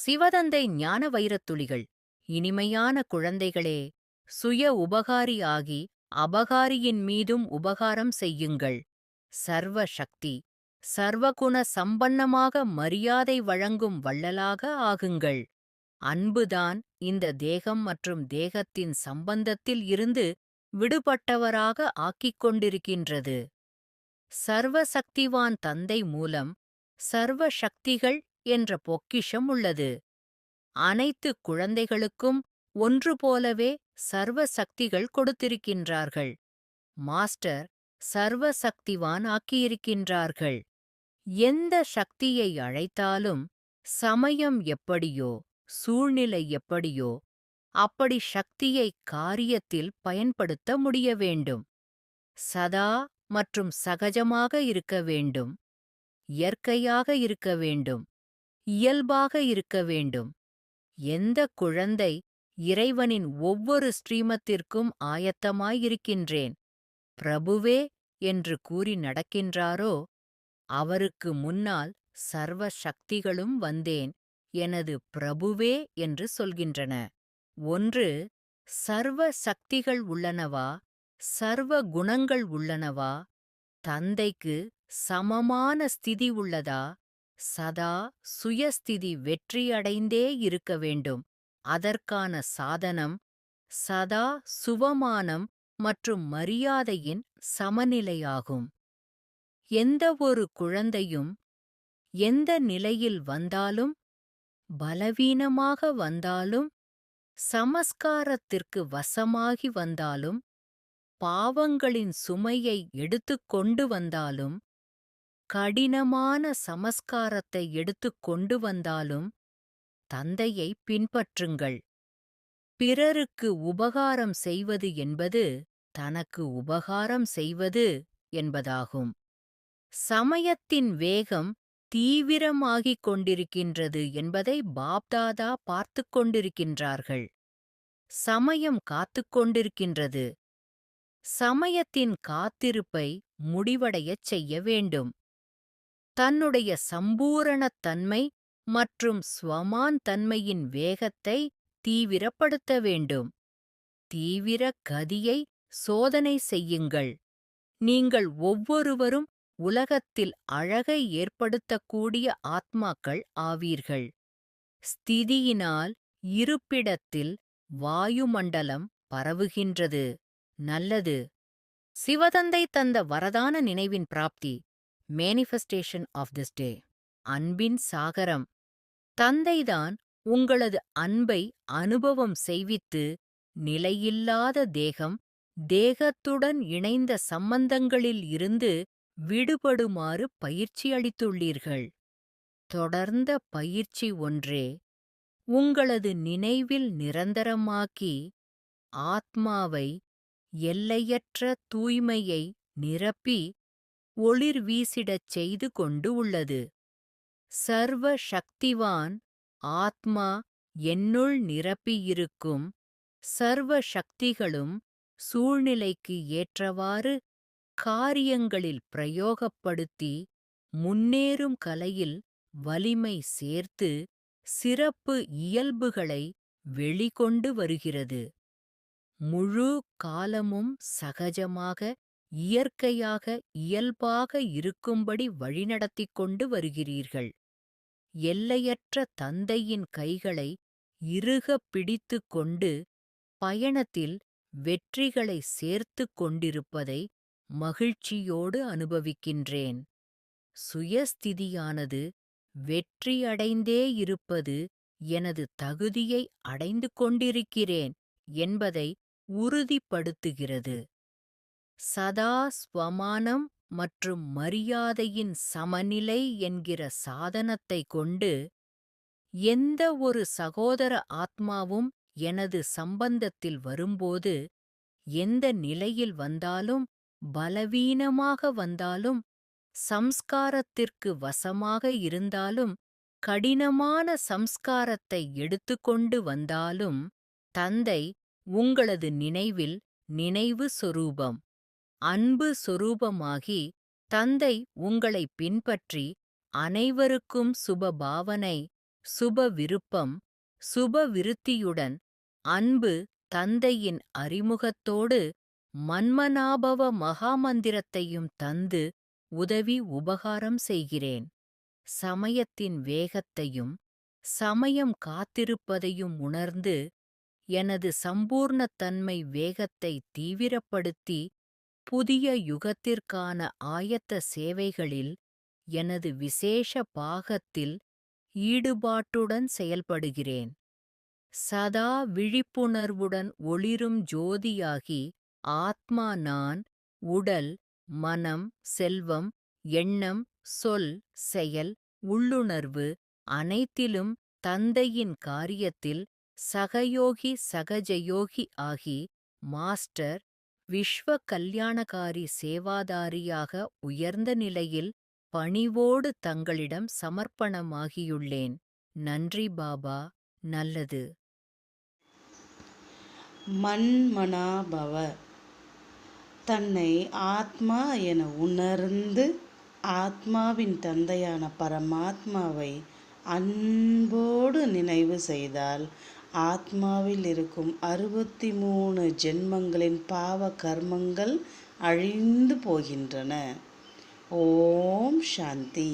சிவதந்தை ஞான வைரத்துளிகள். இனிமையான குழந்தைகளே, சுய உபகாரி ஆகி அபகாரியின் மீதும் உபகாரம் செய்யுங்கள். சர்வ சக்தி சர்வகுண சம்பன்னமாக மரியாதை வழங்கும் வள்ளலாக ஆகுங்கள். அன்புதான் இந்த தேகம் மற்றும் தேகத்தின் சம்பந்தத்தில் இருந்து விடுபட்டவராக ஆக்கிக் கொண்டிருக்கின்றது. சர்வ சக்திவான் தந்தை மூலம் சர்வ சக்திகள் என்ற பொக்கிஷம் உள்ளது. அனைத்து குழந்தைகளுக்கும் ஒன்று போலவே சர்வ சக்திகள் கொடுத்திருக்கின்றார்கள். மாஸ்டர் சர்வ சக்திவான் ஆக்கியிருக்கின்றார்கள். எந்த சக்தியை அழைத்தாலும் சமயம் எப்படியோ சூழ்நிலை எப்படியோ அப்படி சக்தியை காரியத்தில் பயன்படுத்த முடிய வேண்டும். சதா மற்றும் சகஜமாக இருக்க வேண்டும். இயற்கையாக இருக்க வேண்டும். இயல்பாக இருக்க வேண்டும். எந்த குழந்தை இறைவனின் ஒவ்வொரு ஸ்ரீமத்திற்கும் ஆயத்தமாயிருக்கின்றேன் பிரபுவே என்று கூறி நடக்கின்றாரோ அவருக்கு முன்னால் சர்வ சக்திகளும் வந்தேன் எனது பிரபுவே என்று சொல்கின்றன. ஒன்று, சர்வ சக்திகள் உள்ளனவா சர்வ குணங்கள் உள்ளனவா, தந்தைக்கு சமமான ஸ்திதி உள்ளதா, சதா சுயஸ்திதி வெற்றியடைந்தே இருக்க வேண்டும். அதற்கான சாதனம் சதா சுவமானம் மற்றும் மரியாதையின் சமநிலையாகும். எந்த ஒரு குழந்தையும் எந்த நிலையில் வந்தாலும் பலவீனமாக வந்தாலும் சமஸ்காரத்திற்கு வசமாகி வந்தாலும் பாவங்களின் சுமையை எடுத்துக்கொண்டு வந்தாலும் கடினமான சமஸ்காரத்தை எடுத்துக்கொண்டு வந்தாலும் தந்தையை பின்பற்றுங்கள். பிறருக்கு உபகாரம் செய்வது என்பது தனக்கு உபகாரம் செய்வது என்பதாகும். சமயத்தின் வேகம் தீவிரமாகிக் கொண்டிருக்கின்றது என்பதை பாப்தாதா பார்த்துக் கொண்டிருக்கின்றார்கள். சமயம் காத்துக் கொண்டிருக்கின்றது. சமயத்தின் காத்திருப்பை முடிவடையச் செய்ய வேண்டும். தன்னுடைய சம்பூரணத் தன்மை மற்றும் ஸ்வமான் தன்மையின் வேகத்தை தீவிரப்படுத்த வேண்டும். தீவிர கதியை சோதனை செய்யுங்கள். நீங்கள் ஒவ்வொருவரும் உலகத்தில் அழகை ஏற்படுத்தக்கூடிய ஆத்மாக்கள் ஆவீர்கள். ஸ்திதியினால் இருப்பிடத்தில் வாயுமண்டலம் பரவுகின்றது. நல்லது. சிவதந்தை தந்த வரதான நினைவின் பிராப்தி. Manifestation of this day. அன்பின் சாகரம். தந்தைதான் உங்களது அன்பை அனுபவம் செய்வித்து நிலையில்லாத தேகம் தேகத்துடன் இணைந்த சம்பந்தங்களில் இருந்து விடுபடுமாறு பயிற்சி அளித்துள்ளீர்கள். தொடர்ந்த பயிற்சி ஒன்றே உங்களது நினைவில் நிரந்தரமாக்கி ஆத்மாவை எல்லையற்ற தூய்மையை நிரப்பி ஒளிர் வீசிடச் செய்து கொண்டு உள்ளது. சர்வ சக்திவான் ஆத்மா என்னுள் நிரப்பியிருக்கும் சர்வ சக்திகளும் சூழ்நிலைக்கு ஏற்றவாறு காரியங்களில் பிரயோகப்படுத்தி முன்னேறும் கலையில் வலிமை சேர்த்து சிறப்பு இயல்புகளை வெளிக்கொண்டு வருகிறது. முழு காலமும் சகஜமாக இயற்கையாக இயல்பாக இருக்கும்படி வழிநடத்திக் கொண்டு வருகிறீர்கள். எல்லையற்ற தந்தையின் கைகளை இறுகப் பிடித்து கொண்டு பயணத்தில் வெற்றிகளை சேர்த்துக் கொண்டிருப்பதை மகிழ்ச்சியோடு அனுபவிக்கின்றேன். சுயஸ்திதியானது வெற்றியடைந்தே இருப்பது எனது தகுதியை அடைந்து கொண்டிருக்கிறேன் என்பதை உறுதிப்படுத்துகிறது. சதா ஸ்வமானம் மற்றும் மரியாதையின் சமநிலை என்கிற சாதனத்தை கொண்டு எந்த ஒரு சகோதர ஆத்மாவும் எனது சம்பந்தத்தில் வரும்போது எந்த நிலையில் வந்தாலும் பலவீனமாக வந்தாலும் சம்ஸ்காரத்திற்கு வசமாக இருந்தாலும் கடினமான சம்ஸ்காரத்தை எடுத்துக்கொண்டு வந்தாலும் தந்தை உங்களது நினைவில் நினைவு சொரூபம் அன்பு சொரூபமாகி தந்தை உங்களை பின்பற்றி அனைவருக்கும் சுபபாவனை சுப விருப்பம், சுப விருத்தியுடன் அன்பு தந்தையின் அறிமுகத்தோடு மன்மனாபவ மகாமந்திரத்தையும் தந்து உதவி உபகாரம் செய்கிறேன். சமயத்தின் வேகத்தையும் சமயம் காத்திருப்பதையும் உணர்ந்து எனது சம்பூர்ணத்தன்மை வேகத்தை தீவிரப்படுத்தி புதிய யுகத்திற்கான ஆயத்த சேவைகளில் எனது விசேஷ பாகத்தில் ஈடுபாட்டுடன் செயல்படுகிறேன். சதா விழிப்புணர்வுடன் ஒளிரும் ஜோதியாகி ஆத்மா நான், உடல், மனம், செல்வம், எண்ணம், சொல், செயல், உள்ளுணர்வு அனைத்திலும் தந்தையின் காரியத்தில் சகயோகி சகஜயோகி ஆகி மாஸ்டர் விஸ்வ கல்யாணகாரி சேவாதாரியாக உயர்ந்த நிலையில் பணிவோடு தங்களிடம் சமர்ப்பணமாகியுள்ளேன். நன்றி பாபா. நல்லது. மன்மனாபவ. தன்னை ஆத்மா என உணர்ந்து ஆத்மாவின் தந்தையான பரமாத்மாவை அன்போடு நினைவு செய்தால் ஆத்மாவில் இருக்கும் 63 ஜென்மங்களின் பாவ கர்மங்கள் அழிந்து போகின்றன. ஓம் சாந்தி.